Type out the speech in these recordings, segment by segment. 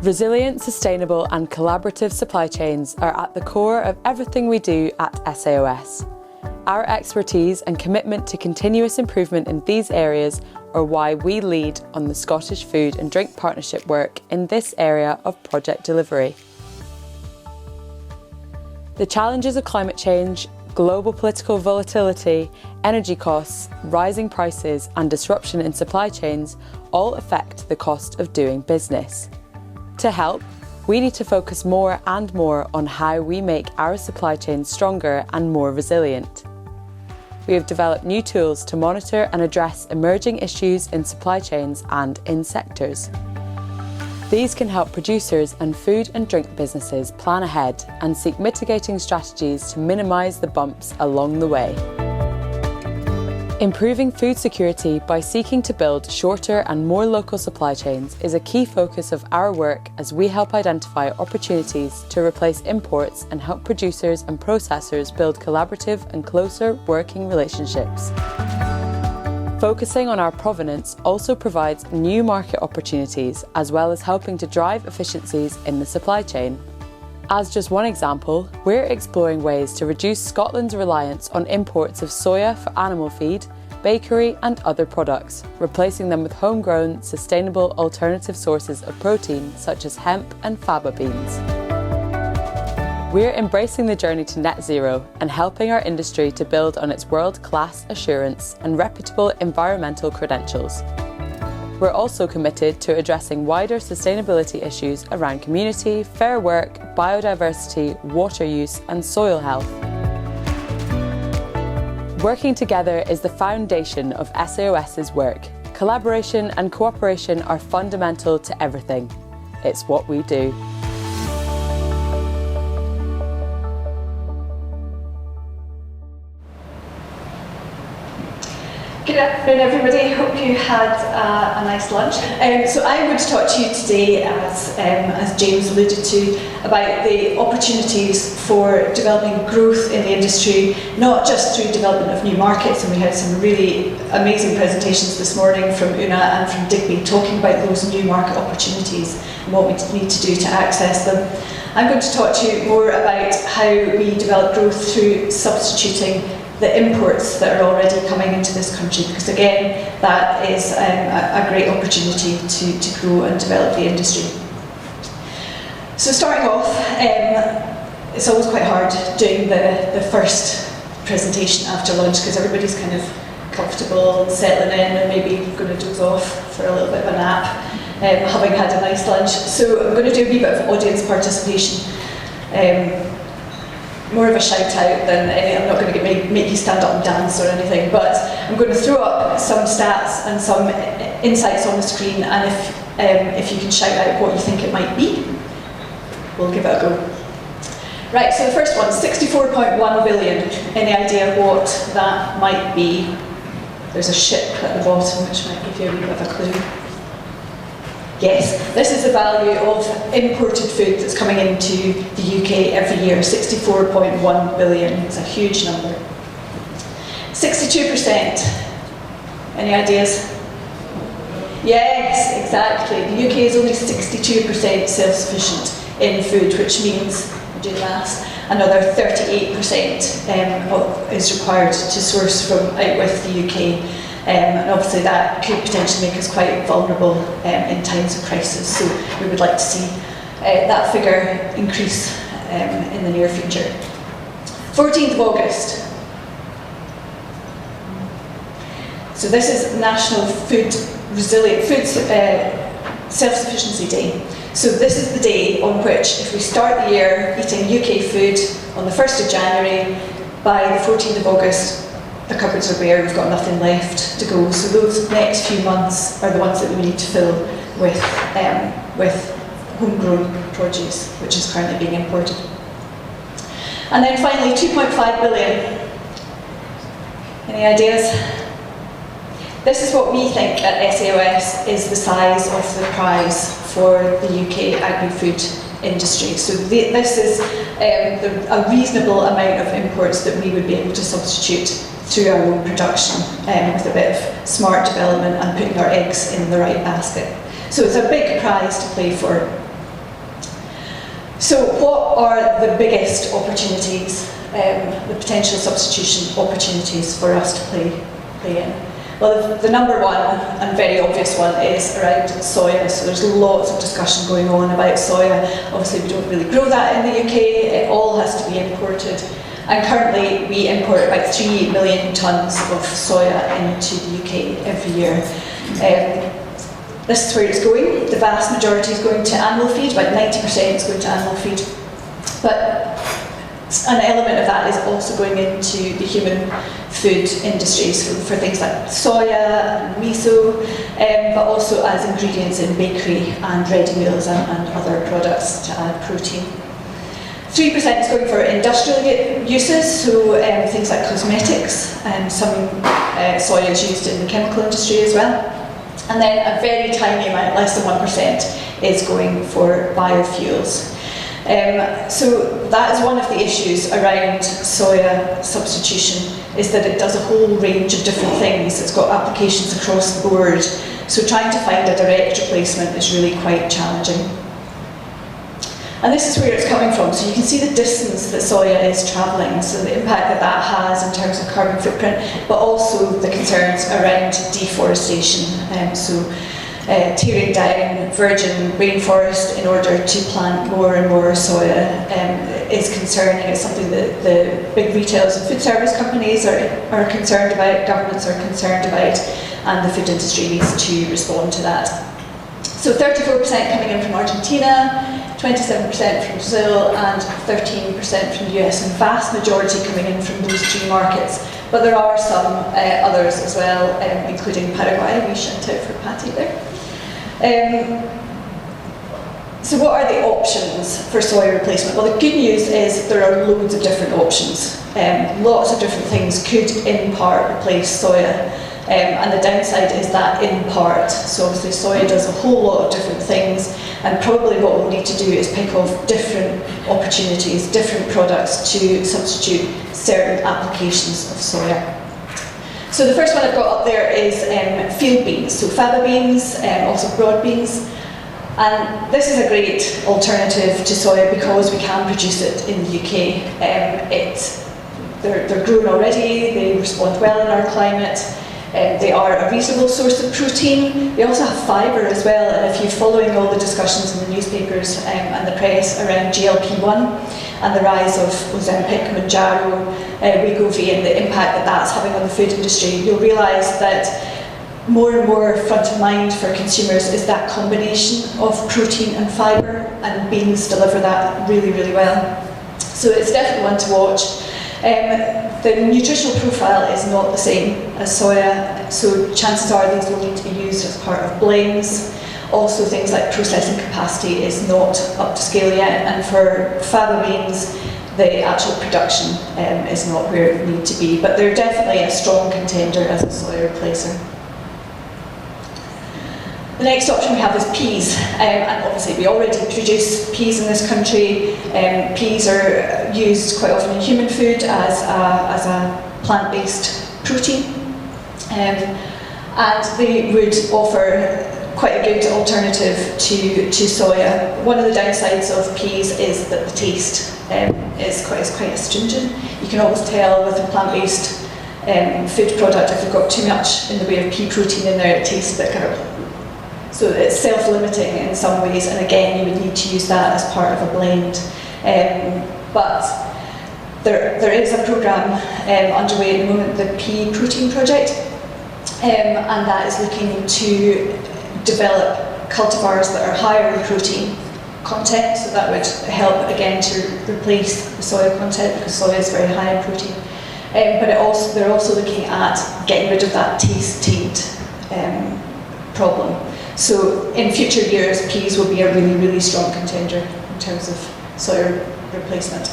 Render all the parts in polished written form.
Resilient, sustainable and collaborative supply chains are at the core of everything we do at SAOS. Our expertise and commitment to continuous improvement in these areas are why we lead on the Scottish Food and Drink Partnership work in this area of project delivery. The challenges of climate change, global political volatility, energy costs, rising prices and disruption in supply chains all affect the cost of doing business. To help, we need to focus more and more on how we make our supply chains stronger and more resilient. We have developed new tools to monitor and address emerging issues in supply chains and in sectors. These can help producers and food and drink businesses plan ahead and seek mitigating strategies to minimise the bumps along the way. Improving food security by seeking to build shorter and more local supply chains is a key focus of our work as we help identify opportunities to replace imports and help producers and processors build collaborative and closer working relationships. Focusing on our provenance also provides new market opportunities as well as helping to drive efficiencies in the supply chain. As just one example, we're exploring ways to reduce Scotland's reliance on imports of soya for animal feed, bakery and other products, replacing them with homegrown, sustainable alternative sources of protein such as hemp and faba beans. We're embracing the journey to net zero and helping our industry to build on its world-class assurance and reputable environmental credentials. We're also committed to addressing wider sustainability issues around community, fair work, biodiversity, water use and soil health. Working together is the foundation of SAOS's work. Collaboration and cooperation are fundamental to everything. It's what we do. Good afternoon everybody, hope you had a nice lunch. So I'm going to talk to you today, as James alluded to, about the opportunities for developing growth in the industry, not just through development of new markets, and we had some really amazing presentations this morning from Una and from Digby talking about those new market opportunities and what we need to do to access them. I'm going to talk to you more about how we develop growth through substituting the imports that are already coming into this country, because again that is a great opportunity to grow and develop the industry. So starting off, it's always quite hard doing the first presentation after lunch because everybody's kind of comfortable, settling in and maybe going to doze off for a little bit of a nap, having had a nice lunch. So I'm going to do a wee bit of audience participation. More of a shout out than any, I'm not going to make you stand up and dance or anything, but I'm going to throw up some stats and some insights on the screen, and if you can shout out what you think it might be, we'll give it a go. Right, so the first one, 64.1 billion. Any idea what that might be? There's a ship at the bottom which might give you a wee bit of a clue. Yes, this is the value of imported food that's coming into the UK every year, 64.1 billion. It's a huge number. 62%. Any ideas? Yes, exactly. The UK is only 62% self-sufficient in food, which means, do the maths, another 38% is required to source from out with the UK. And obviously that could potentially make us quite vulnerable in times of crisis. So we would like to see that figure increase in the near future. 14th of August. So this is National Food Self-Sufficiency Day. So this is the day on which, if we start the year eating UK food on the 1st of January, by the 14th of August, the cupboards are bare, we've got nothing left to go. So those next few months are the ones that we need to fill with homegrown produce, which is currently being imported. And then finally, 2.5 billion. Any ideas? This is what we think at SAOS is the size of the prize for the UK agri-food industry. So this is a reasonable amount of imports that we would be able to substitute through our own production with a bit of smart development and putting our eggs in the right basket. So it's a big prize to play for. So what are the biggest opportunities, the potential substitution opportunities for us to play in? Well, the number one and very obvious one is around soya. So there's lots of discussion going on about soya. Obviously we don't really grow that in the UK, it all has to be imported. And currently we import about 3 million tonnes of soya into the UK every year. This is where it's going. The vast majority is going to animal feed, about 90% is going to animal feed. But an element of that is also going into the human food industries for things like soya and miso, but also as ingredients in bakery and ready meals and other products to add protein. 3% is going for industrial uses, so things like cosmetics, and some soya is used in the chemical industry as well. And then a very tiny amount, less than 1%, is going for biofuels. So that is one of the issues around soya substitution, is that it does a whole range of different things. It's got applications across the board. So trying to find a direct replacement is really quite challenging. And this is where it's coming from. So you can see the distance that soya is travelling, so the impact that that has in terms of carbon footprint, but also the concerns around deforestation. Tearing down virgin rainforest in order to plant more and more soya is concerning. It's something that the big retailers and food service companies are concerned about, governments are concerned about, and the food industry needs to respond to that. So 34% coming in from Argentina, 27% from Brazil, and 13% from the US, and vast majority coming in from those three markets. But there are some others as well, including Paraguay. We shout out for Patty there. So what are the options for soya replacement? Well, the good news is there are loads of different options. Lots of different things could in part replace soya. And the downside is that in part. So obviously soya does a whole lot of different things, and probably what we'll need to do is pick off different opportunities, different products to substitute certain applications of soya. So the first one I've got up there is field beans, so faba beans, also broad beans. And this is a great alternative to soya because we can produce it in the UK. They're grown already, they respond well in our climate. They are a reasonable source of protein. They also have fibre as well, and if you're following all the discussions in the newspapers and the press around GLP-1 and the rise of Ozempic, Mounjaro, Wegovy, and the impact that that's having on the food industry, you'll realise that more and more front of mind for consumers is that combination of protein and fibre, and beans deliver that really, really well. So it's definitely one to watch. The nutritional profile is not the same as soya, so chances are these will need to be used as part of blends. Also things like processing capacity is not up to scale yet, and for faba beans the actual production is not where it would need to be, but they're definitely a strong contender as a soya replacer. The next option we have is peas, and obviously we already produce peas in this country. Peas are used quite often in human food as a plant-based protein, and they would offer quite a good alternative to soya. One of the downsides of peas is that the taste is quite astringent. You can always tell with a plant-based food product if you've got too much in the way of pea protein in there, it tastes a bit kind of. So it's self-limiting in some ways, and again you would need to use that as part of a blend. But there is a programme underway at the moment, the Pea Protein Project, and that is looking to develop cultivars that are higher in protein content, so that would help again to replace the soya content because soya is very high in protein. But they're also looking at getting rid of that taste taint problem. So in future years, peas will be a really, really strong contender in terms of soya replacement.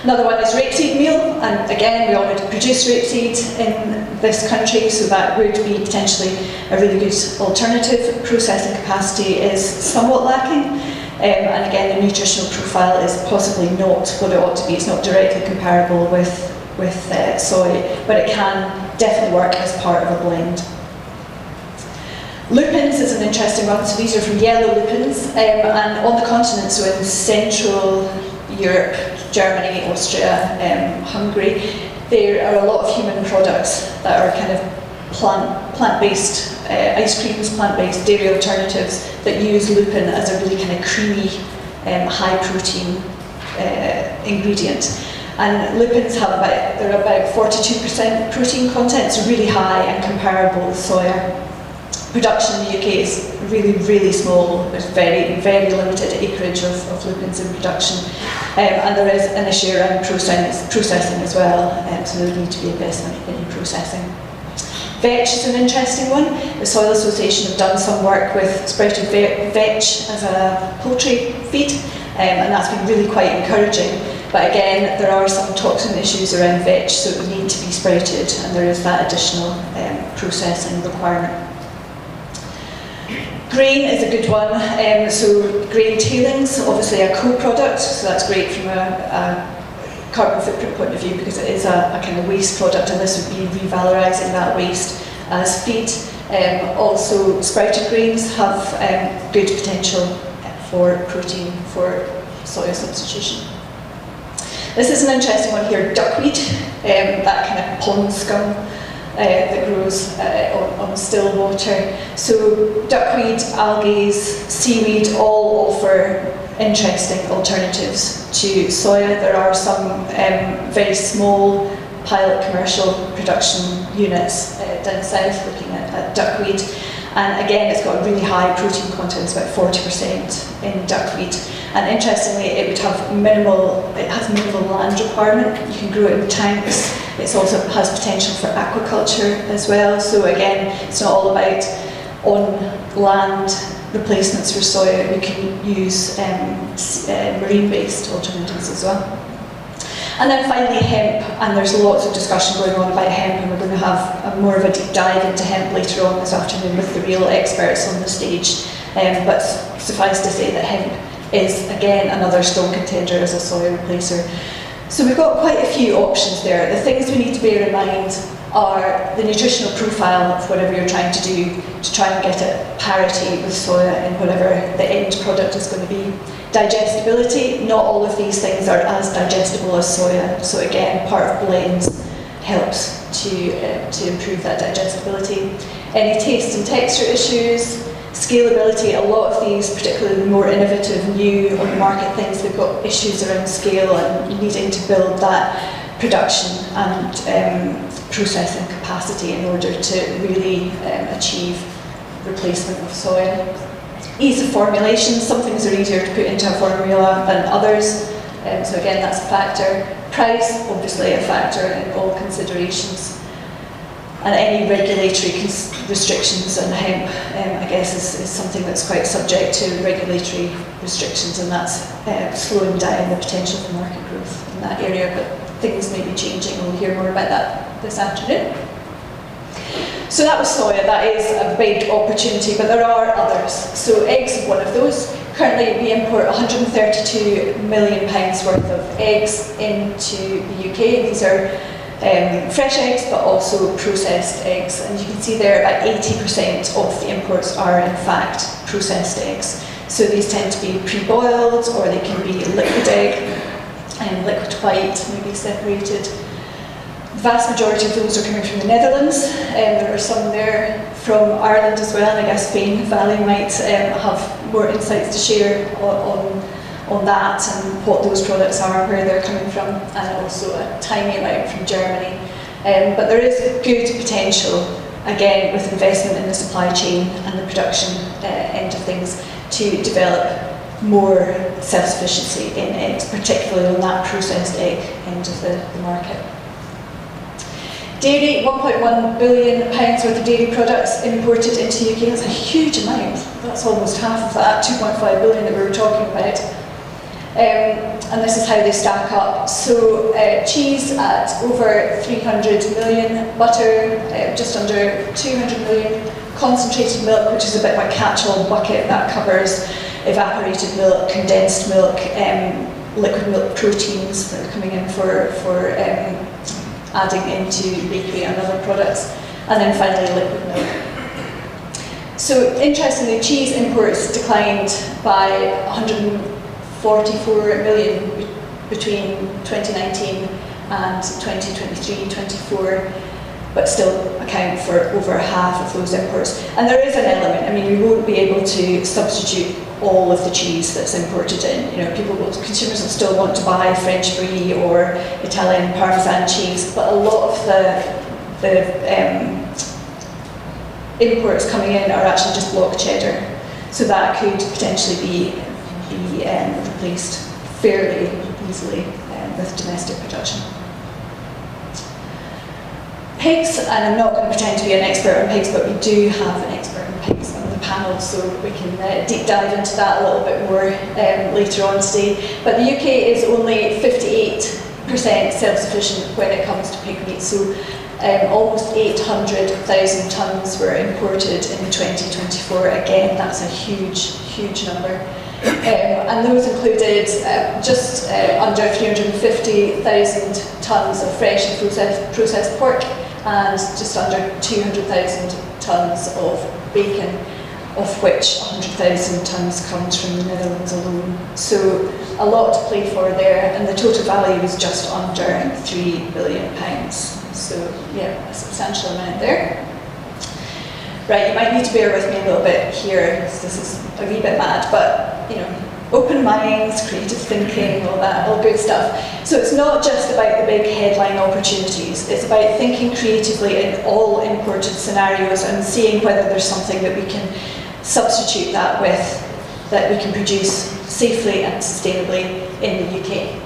Another one is rapeseed meal, and again, we already produce rapeseed in this country, so that would be potentially a really good alternative. Processing capacity is somewhat lacking, and again, the nutritional profile is possibly not what it ought to be. It's not directly comparable with soy, but it can definitely work as part of a blend. Lupins is an interesting one. So these are from yellow lupins, and on the continent, so in Central Europe, Germany, Austria, Hungary, there are a lot of human products that are kind of plant-based ice creams, plant-based dairy alternatives that use lupin as a really kind of creamy, high-protein ingredient. And lupins have they're about 42% protein content, so really high and comparable with soya. Production in the UK is really, really small. There's very, very limited acreage of lupins in production. And there is an issue around processing as well, so there would need to be investment in processing. Vetch is an interesting one. The Soil Association have done some work with sprouted vetch as a poultry feed, and that's been really quite encouraging. But again, there are some toxin issues around vetch, so it would need to be sprouted, and there is that additional processing requirement. Grain is a good one. So grain tailings, obviously a co-product, so that's great from a carbon footprint point of view because it is a kind of waste product, and this would be revalorising that waste as feed. Also, sprouted grains have good potential for protein for soya substitution. This is an interesting one here, duckweed, that kind of pond scum that grows on still water. So duckweed, algae, seaweed all offer interesting alternatives to soya. There are some very small pilot commercial production units down south looking at duckweed. And again, it's got a really high protein content, it's about 40% in duckweed. And interestingly, it has minimal land requirement. You can grow it in tanks. It also has potential for aquaculture as well. So again, it's not all about on-land replacements for soya. We can use marine-based alternatives as well. And then finally hemp, and there's lots of discussion going on about hemp, and we're going to have more of a deep dive into hemp later on this afternoon with the real experts on the stage. But suffice to say that hemp is again another strong contender as a soya replacer. So we've got quite a few options there. The things we need to bear in mind are the nutritional profile of whatever you're trying to do to try and get at parity with soya in whatever the end product is going to be. Digestibility, not all of these things are as digestible as soya, so again, part of blends helps to improve that digestibility. Any taste and texture issues, scalability, a lot of these, particularly the more innovative, new on the market things, they've got issues around scale and needing to build that production and processing capacity in order to really achieve replacement of soya. Ease of formulation, some things are easier to put into a formula than others, so again that's a factor. Price, obviously a factor in all considerations. And any regulatory restrictions on hemp, I guess, is something that's quite subject to regulatory restrictions, and that's slowing down the potential for market growth in that area, but things may be changing, and we'll hear more about that this afternoon. So that was soya, that is a big opportunity, but there are others. So eggs is one of those. Currently we import £132 million worth of eggs into the UK. These are fresh eggs, but also processed eggs. And you can see there about 80% of the imports are in fact processed eggs. So these tend to be pre-boiled, or they can be liquid egg and liquid white, maybe separated. The vast majority of those are coming from the Netherlands. There are some there from Ireland as well, and I guess Spain Valley might have more insights to share on that and what those products are, where they're coming from, and also a tiny amount from Germany. But there is good potential, again, with investment in the supply chain and the production end of things, to develop more self-sufficiency in eggs, particularly on that processed egg end of the market. Dairy, £1.1 billion worth of dairy products imported into the UK. That's a huge amount. That's almost half of that, 2.5 billion that we were talking about. And this is how they stack up. So cheese at over 300 million, butter just under 200 million, concentrated milk, which is a bit of a catch-all bucket that covers evaporated milk, condensed milk, liquid milk proteins that are coming in for adding into bakery and other products, and then finally liquid milk. So interestingly, cheese imports declined by 144 million between 2019 and 2023-24, but still account for over half of those imports. And there is an element, I mean, we won't be able to substitute all of the cheese that's imported in. You know, consumers will still want to buy French brie or Italian Parmesan cheese, but a lot of the imports coming in are actually just block cheddar. So that could potentially be replaced fairly easily with domestic production. Pigs, and I'm not going to pretend to be an expert on pigs, but we do have an expert on pigs on the panel, so we can deep dive into that a little bit more later on today. But the UK is only 58% self-sufficient when it comes to pig meat, so almost 800,000 tonnes were imported in 2024. Again, that's a huge, huge number. And those included just under 350,000 tonnes of fresh and processed pork, and just under 200,000 tonnes of bacon, of which 100,000 tonnes comes from the Netherlands alone. So a lot to play for there, and the total value was just under £3 billion. So yeah, a substantial amount there. Right, you might need to bear with me a little bit here, because this is a wee bit mad, but you know, open minds, creative thinking, all that, all good stuff. So it's not just about the big headline opportunities, it's about thinking creatively in all imported scenarios and seeing whether there's something that we can substitute that with, that we can produce safely and sustainably in the UK.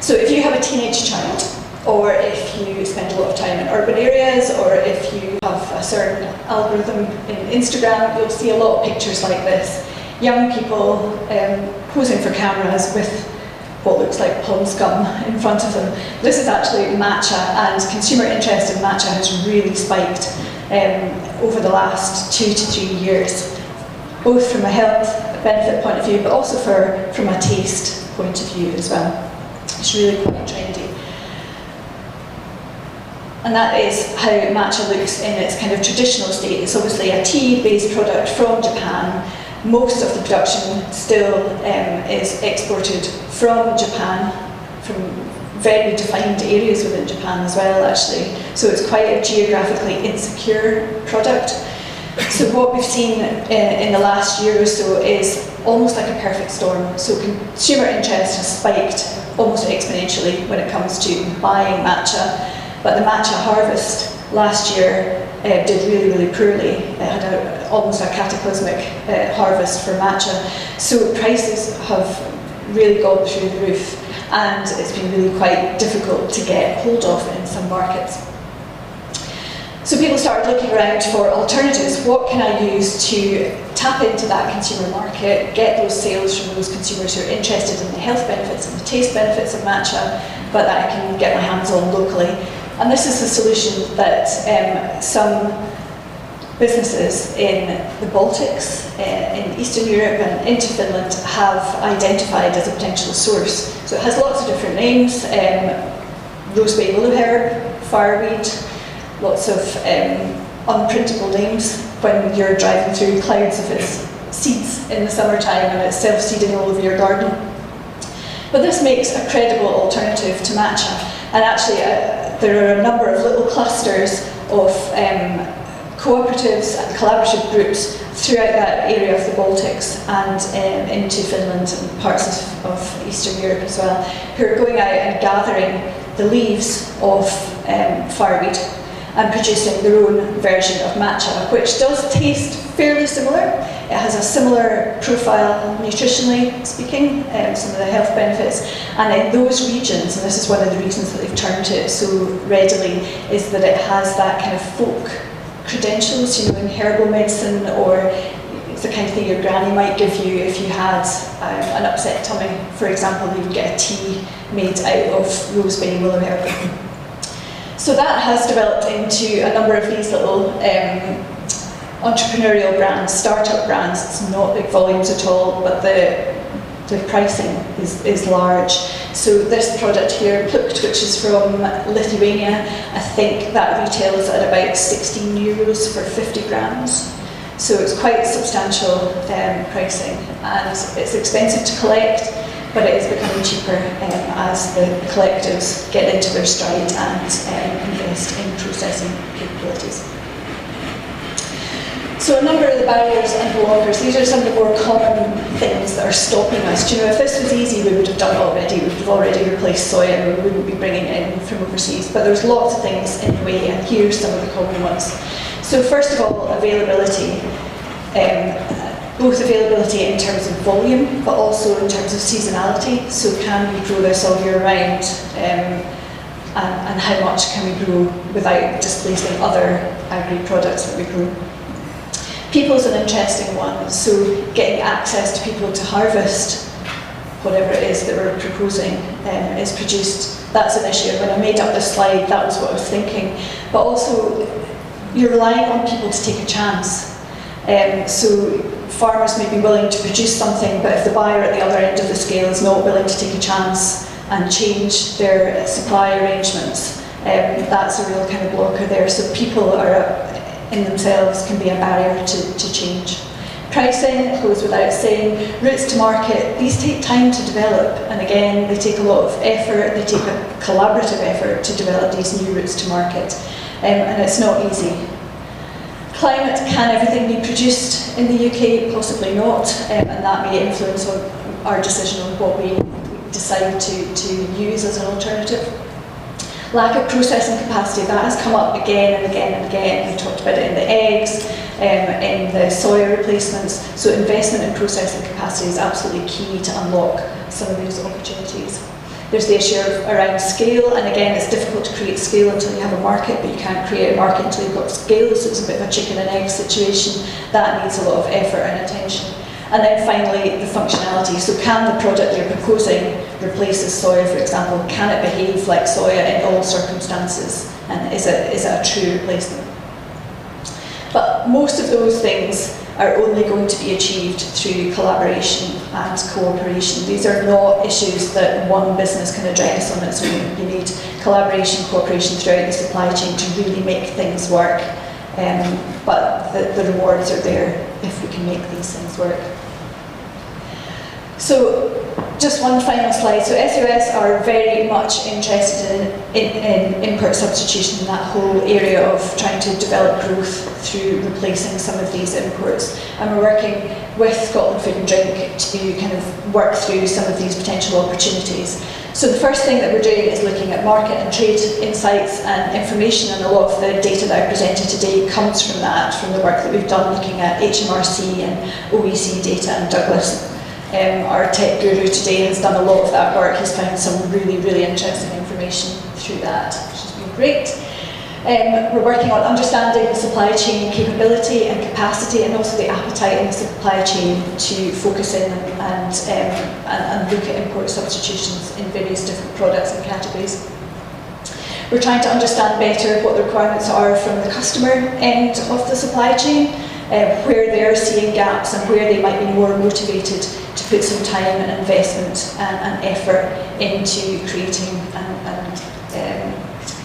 So if you have a teenage child, or if you spend a lot of time in urban areas, or if you have a certain algorithm in Instagram, you'll see a lot of pictures like this. Young people posing for cameras with what looks like pond scum in front of them. This is actually matcha, and consumer interest in matcha has really spiked over the last 2 to 3 years, both from a health benefit point of view, but also from a taste point of view as well. It's really quite trendy. And that is how matcha looks in its kind of traditional state. It's obviously a tea-based product from Japan. Most of the production still is exported from Japan, from very defined areas within Japan as well, actually. So it's quite a geographically insecure product. So what we've seen in the last year or so is almost like a perfect storm. So consumer interest has spiked almost exponentially when it comes to buying matcha. But the matcha harvest last year did really, really poorly. It had almost a cataclysmic harvest for matcha. So prices have really gone through the roof, and it's been really quite difficult to get hold of in some markets. So people started looking around for alternatives. What can I use to tap into that consumer market, get those sales from those consumers who are interested in the health benefits and the taste benefits of matcha, but that I can get my hands on locally? And this is the solution that some businesses in the Baltics, in Eastern Europe and into Finland have identified as a potential source. So it has lots of different names: roseberry willow herb, fireweed, lots of unprintable names when you're driving through clouds of its seeds in the summertime and it's self-seeding all over your garden. But this makes a credible alternative to matcha, and actually there are a number of little clusters of cooperatives and collaborative groups throughout that area of the Baltics and into Finland and parts of Eastern Europe as well, who are going out and gathering the leaves of fireweed and producing their own version of matcha, which does taste fairly similar. It has a similar profile nutritionally speaking, some of the health benefits, and in those regions, and this is one of the reasons that they've turned to it so readily, is that it has that kind of folk credentials, you know, in herbal medicine, or it's the kind of thing your granny might give you if you had an upset tummy, for example. You would get a tea made out of roseberry willow herb. So that has developed into a number of these little entrepreneurial brands, startup brands. It's not big volumes at all, but the pricing is large. So this product here, Plucked, which is from Lithuania, I think that retails at about €16 for 50 grams. So it's quite substantial pricing, and it's expensive to collect, but it is becoming cheaper as the collectives get into their stride and invest in processing capabilities. So a number of the barriers and blockers, these are some of the more common things that are stopping us. Do you know, if this was easy, we would have done it already. We would have already replaced soya, and we wouldn't be bringing it in from overseas. But there's lots of things in the way, and here's some of the common ones. So first of all, availability. Both availability in terms of volume, but also in terms of seasonality. So can we grow this all year round? And how much can we grow without displacing other agri products that we grow? People's an interesting one, so getting access to people to harvest whatever it is that we're proposing is produced, that's an issue. When I made up this slide, that was what I was thinking. But also, you're relying on people to take a chance. So farmers may be willing to produce something, but if the buyer at the other end of the scale is not willing to take a chance and change their supply arrangements, that's a real kind of blocker there. So people are in themselves can be a barrier to change. Pricing goes without saying. Routes to market, these take time to develop, and again, they take a lot of effort, they take a collaborative effort to develop these new routes to market, and it's not easy. Climate, can everything be produced in the UK? Possibly not, and that may influence our decision on what we decide to use as an alternative. Lack of processing capacity, that has come up again and again and again. We talked about it in the eggs, in the soya replacements. So investment in processing capacity is absolutely key to unlock some of these opportunities. There's the issue around scale, and again, it's difficult to create scale until you have a market, but you can't create a market until you've got scale, so it's a bit of a chicken and egg situation. That needs a lot of effort and attention. And then finally, the functionality. So can the product you're proposing replaces soya, for example? Can it behave like soya in all circumstances? And is it a true replacement? But most of those things are only going to be achieved through collaboration and cooperation. These are not issues that one business can address on its own. You need collaboration, cooperation throughout the supply chain to really make things work. But the rewards are there if we can make these things work. So, just one final slide. So SAOS are very much interested in input substitution, in that whole area of trying to develop growth through replacing some of these imports. And we're working with Scotland Food and Drink to kind of work through some of these potential opportunities. So the first thing that we're doing is looking at market and trade insights and information, and a lot of the data that I presented today comes from that, from the work that we've done looking at HMRC and OEC data, and Douglas, our tech guru today, has done a lot of that work. He's found some really, really interesting information through that, which has been great. We're working on understanding the supply chain capability and capacity, and also the appetite in the supply chain to focus in and look at import substitutions in various different products and categories. We're trying to understand better what the requirements are from the customer end of the supply chain, where they're seeing gaps and where they might be more motivated to put some time and investment and effort into creating and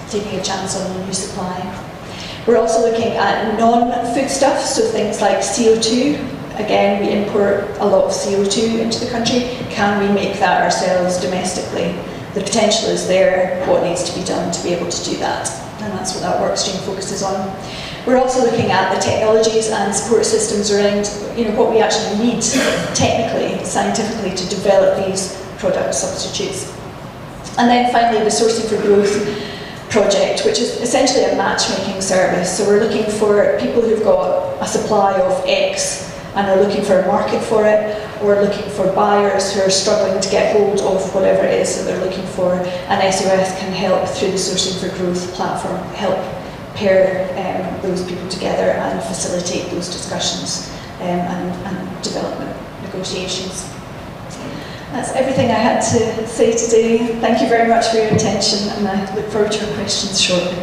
taking a chance on a new supply. We're also looking at non-foodstuffs, so things like CO2. Again, we import a lot of CO2 into the country. Can we make that ourselves domestically? The potential is there. What needs to be done to be able to do that? And that's what that work stream focuses on. We're also looking at the technologies and support systems around, what we actually need technically, scientifically, to develop these product substitutes. And then finally, the Sourcing for Growth project, which is essentially a matchmaking service. So we're looking for people who've got a supply of X and are looking for a market for it, or looking for buyers who are struggling to get hold of whatever it is that they're looking for, and SAOS can help through the Sourcing for Growth platform, help pair those people together and facilitate those discussions and development negotiations. That's everything I had to say today. Thank you very much for your attention, and I look forward to your questions shortly.